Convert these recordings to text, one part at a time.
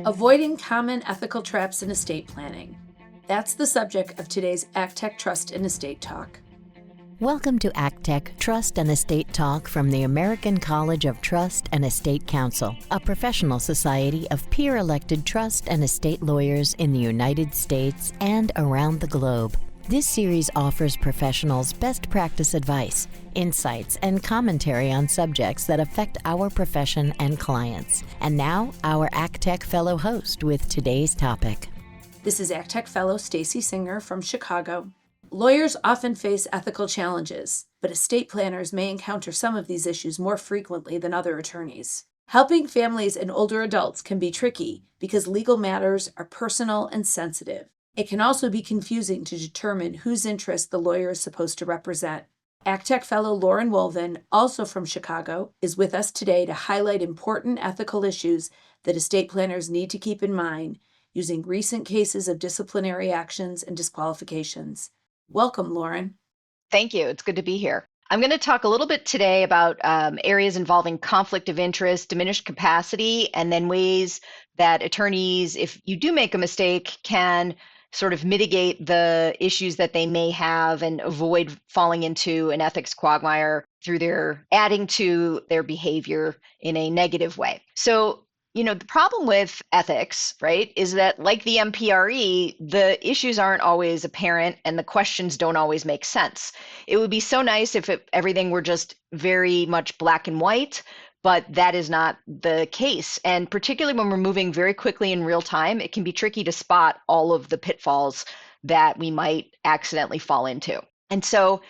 Avoiding common ethical traps in estate planning. That's the subject of today's ACTEC Trust and Estate Talk. Welcome to ACTEC Trust and Estate Talk from the American College of Trust and Estate Counsel, a professional society of peer-elected trust and estate lawyers in the United States and around the globe. This series offers professionals best practice advice, insights, and commentary on subjects that affect our profession and clients. And now, our ACTEC Fellow host with today's topic. This is ACTEC Fellow Stacy Singer from Chicago. Lawyers often face ethical challenges, but estate planners may encounter some of these issues more frequently than other attorneys. Helping families and older adults can be tricky because legal matters are personal and sensitive. It can also be confusing to determine whose interest the lawyer is supposed to represent. ACTEC Fellow Lauren Wolven, also from Chicago, is with us today to highlight important ethical issues that estate planners need to keep in mind using recent cases of disciplinary actions and disqualifications. Welcome, Lauren. Thank you. It's good to be here. I'm going to talk a little bit today about areas involving conflict of interest, diminished capacity, and then ways that attorneys, if you do make a mistake, can sort of mitigate the issues that they may have and avoid falling into an ethics quagmire through their adding to their behavior in a negative way. So, the problem with ethics, right, is that like the MPRE, the issues aren't always apparent and the questions don't always make sense. It would be so nice if everything were just very much black and white, but that is not the case. And particularly when we're moving very quickly in real time, it can be tricky to spot all of the pitfalls that we might accidentally fall into. And so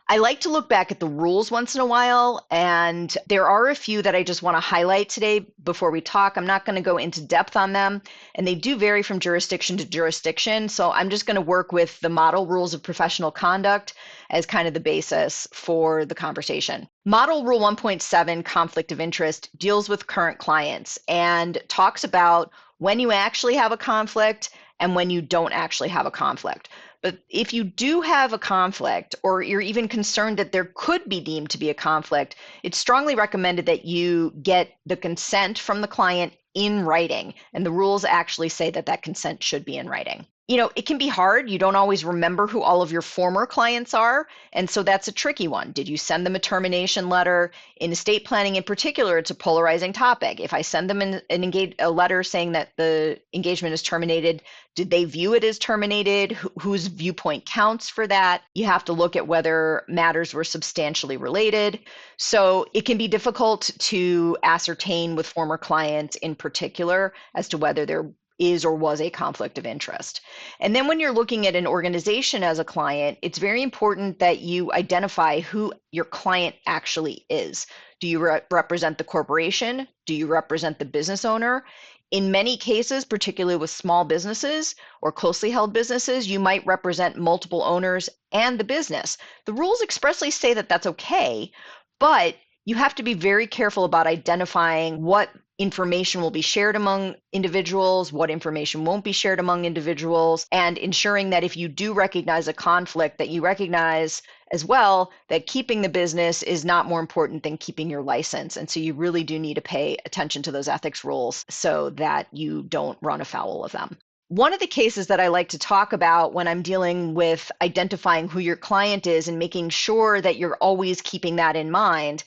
I like to look back at the rules once in a while, and there are a few that I just want to highlight today before we talk. I'm not going to go into depth on them, and they do vary from jurisdiction to jurisdiction. So I'm just going to work with the model rules of professional conduct as kind of the basis for the conversation. Model Rule 1.7, conflict of interest, deals with current clients and talks about when you actually have a conflict and when you don't actually have a conflict. But if you do have a conflict, or you're even concerned that there could be deemed to be a conflict, it's strongly recommended that you get the consent from the client in writing. And the rules actually say that that consent should be in writing. It can be hard. You don't always remember who all of your former clients are. And so that's a tricky one. Did you send them a termination letter? In estate planning in particular, it's a polarizing topic. If I send them a letter saying that the engagement is terminated, did they view it as terminated? Whose viewpoint counts for that? You have to look at whether matters were substantially related. So it can be difficult to ascertain with former clients in particular as to whether there is or was a conflict of interest. And then when you're looking at an organization as a client, it's very important that you identify who your client actually is. Do you represent the corporation? Do you represent the business owner? In many cases, particularly with small businesses or closely held businesses, you might represent multiple owners and the business. The rules expressly say that that's okay, but you have to be very careful about identifying what information will be shared among individuals, what information won't be shared among individuals, and ensuring that if you do recognize a conflict, that you recognize as well that keeping the business is not more important than keeping your license. And so you really do need to pay attention to those ethics rules so that you don't run afoul of them. One of the cases that I like to talk about when I'm dealing with identifying who your client is and making sure that you're always keeping that in mind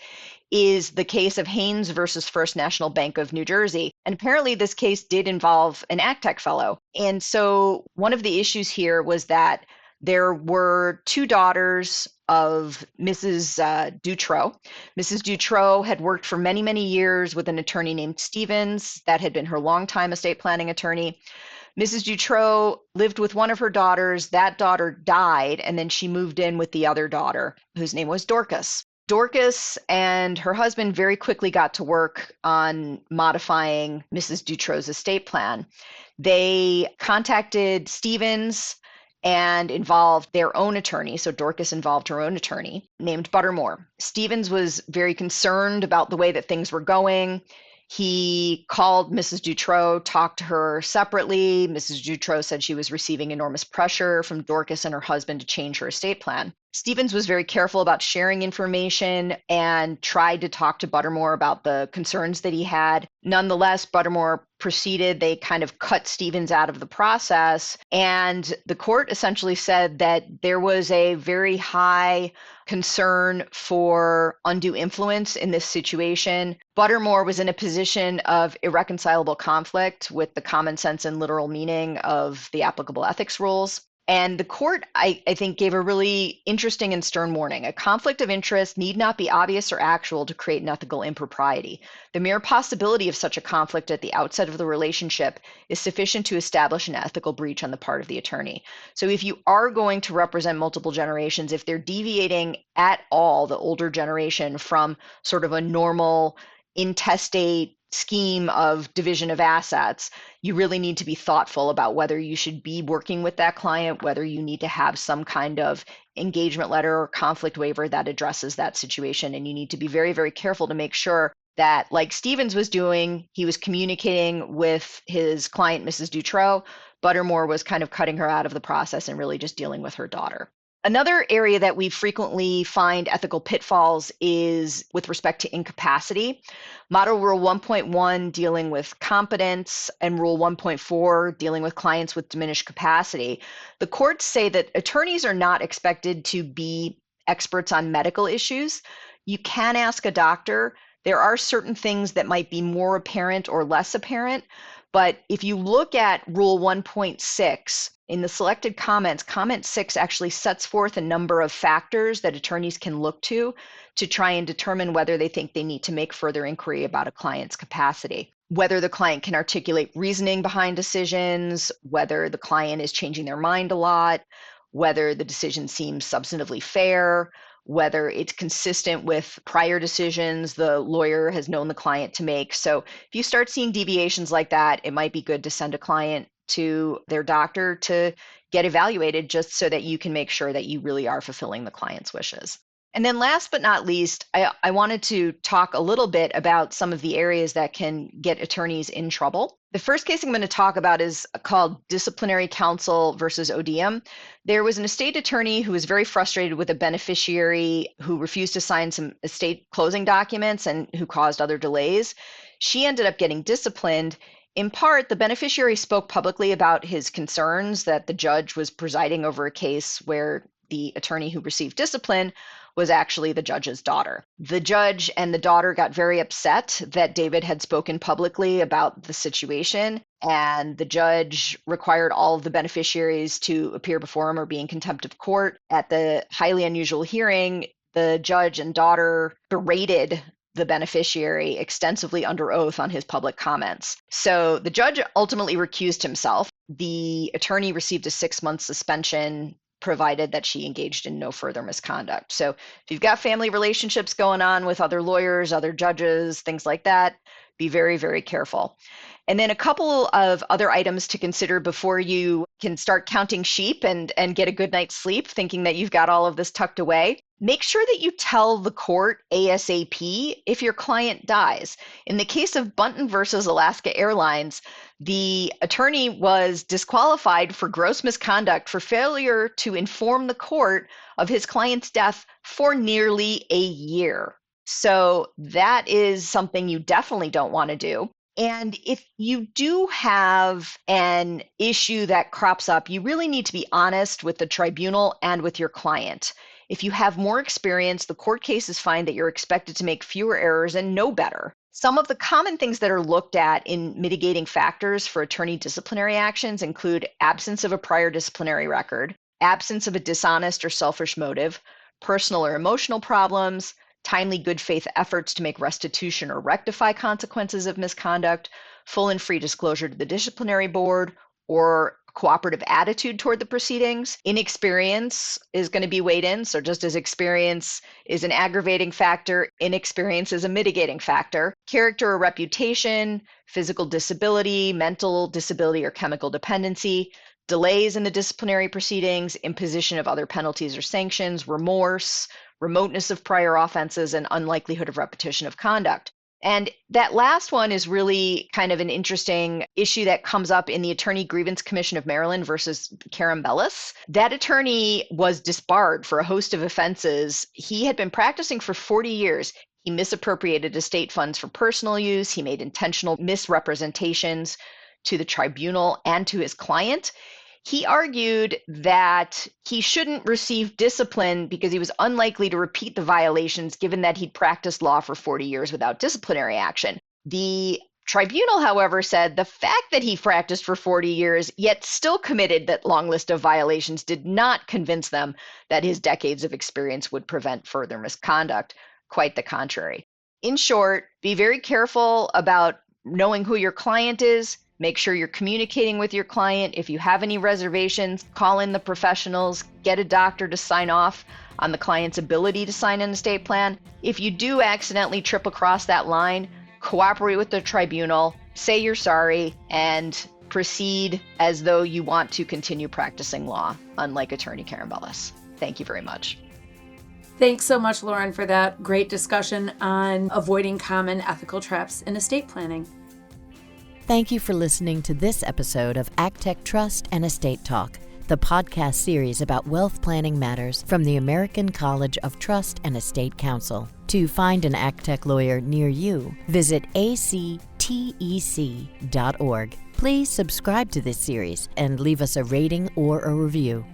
is the case of Haynes versus First National Bank of New Jersey. And apparently this case did involve an ACTEC fellow. And so one of the issues here was that there were two daughters of Mrs. Dutrow. Mrs. Dutrow had worked for many, many years with an attorney named Stevens. That had been her longtime estate planning attorney. Mrs. Dutrow lived with one of her daughters. That daughter died, and then she moved in with the other daughter, whose name was Dorcas. Dorcas and her husband very quickly got to work on modifying Mrs. Dutrow's estate plan. They contacted Stevens and involved their own attorney. So Dorcas involved her own attorney named Buttermore. Stevens was very concerned about the way that things were going. He called Mrs. Dutrow, talked to her separately. Mrs. Dutrow said she was receiving enormous pressure from Dorcas and her husband to change her estate plan. Stevens was very careful about sharing information and tried to talk to Buttermore about the concerns that he had. Nonetheless, Buttermore proceeded. They kind of cut Stevens out of the process. And the court essentially said that there was a very high concern for undue influence in this situation. Buttermore was in a position of irreconcilable conflict with the common sense and literal meaning of the applicable ethics rules. And the court, I think, gave a really interesting and stern warning. A conflict of interest need not be obvious or actual to create an ethical impropriety. The mere possibility of such a conflict at the outset of the relationship is sufficient to establish an ethical breach on the part of the attorney. So if you are going to represent multiple generations, if they're deviating at all, the older generation, from sort of a normal intestate scheme of division of assets, you really need to be thoughtful about whether you should be working with that client, whether you need to have some kind of engagement letter or conflict waiver that addresses that situation. And you need to be very, very careful to make sure that, like Stevens was doing, he was communicating with his client, Mrs. Dutroux. Buttermore was kind of cutting her out of the process and really just dealing with her daughter. Another area that we frequently find ethical pitfalls is with respect to incapacity. Model Rule 1.1 dealing with competence and Rule 1.4 dealing with clients with diminished capacity. The courts say that attorneys are not expected to be experts on medical issues. You can ask a doctor. There are certain things that might be more apparent or less apparent. But if you look at Rule 1.6, in the selected comments, comment 6 actually sets forth a number of factors that attorneys can look to try and determine whether they think they need to make further inquiry about a client's capacity. Whether the client can articulate reasoning behind decisions, whether the client is changing their mind a lot, whether the decision seems substantively fair, whether it's consistent with prior decisions the lawyer has known the client to make. So if you start seeing deviations like that, it might be good to send a client to their doctor to get evaluated, just so that you can make sure that you really are fulfilling the client's wishes. And then last but not least, I wanted to talk a little bit about some of the areas that can get attorneys in trouble. The first case I'm going to talk about is called disciplinary counsel versus odium. There was an estate attorney who was very frustrated with a beneficiary who refused to sign some estate closing documents and who caused other delays. She ended up getting disciplined. In part, the beneficiary spoke publicly about his concerns that the judge was presiding over a case where the attorney who received discipline was actually the judge's daughter. The judge and the daughter got very upset that David had spoken publicly about the situation, and the judge required all of the beneficiaries to appear before him or be in contempt of court. At the highly unusual hearing, the judge and daughter berated the beneficiary extensively under oath on his public comments. So the judge ultimately recused himself. The attorney received a 6-month suspension, provided that she engaged in no further misconduct. So if you've got family relationships going on with other lawyers, other judges, things like that, be very, very careful. And then a couple of other items to consider before you can start counting sheep and get a good night's sleep, thinking that you've got all of this tucked away. Make sure that you tell the court ASAP if your client dies. In the case of Bunton versus Alaska Airlines, the attorney was disqualified for gross misconduct for failure to inform the court of his client's death for nearly a year. So that is something you definitely don't want to do. And if you do have an issue that crops up, you really need to be honest with the tribunal and with your client. If you have more experience, the court cases find that you're expected to make fewer errors and know better. Some of the common things that are looked at in mitigating factors for attorney disciplinary actions include absence of a prior disciplinary record, absence of a dishonest or selfish motive, personal or emotional problems, timely good faith efforts to make restitution or rectify consequences of misconduct, full and free disclosure to the disciplinary board, or cooperative attitude toward the proceedings. Inexperience is going to be weighed in. So just as experience is an aggravating factor, inexperience is a mitigating factor. Character or reputation, physical disability, mental disability or chemical dependency, delays in the disciplinary proceedings, imposition of other penalties or sanctions, remorse, remoteness of prior offenses, and unlikelihood of repetition of conduct. And that last one is really kind of an interesting issue that comes up in the Attorney Grievance Commission of Maryland versus Carambellis. That attorney was disbarred for a host of offenses. He had been practicing for 40 years. He misappropriated estate funds for personal use. He made intentional misrepresentations to the tribunal and to his client. He argued that he shouldn't receive discipline because he was unlikely to repeat the violations, given that he'd practiced law for 40 years without disciplinary action. The tribunal, however, said the fact that he practiced for 40 years, yet still committed that long list of violations, did not convince them that his decades of experience would prevent further misconduct. Quite the contrary. In short, be very careful about knowing who your client is. Make sure you're communicating with your client. If you have any reservations, call in the professionals, get a doctor to sign off on the client's ability to sign an estate plan. If you do accidentally trip across that line, cooperate with the tribunal, say you're sorry, and proceed as though you want to continue practicing law, unlike Attorney Karen Bellis. Thank you very much. Thanks so much, Lauren, for that great discussion on avoiding common ethical traps in estate planning. Thank you for listening to this episode of ACTEC Trust and Estate Talk, the podcast series about wealth planning matters from the American College of Trust and Estate Counsel. To find an ACTEC lawyer near you, visit actec.org. Please subscribe to this series and leave us a rating or a review.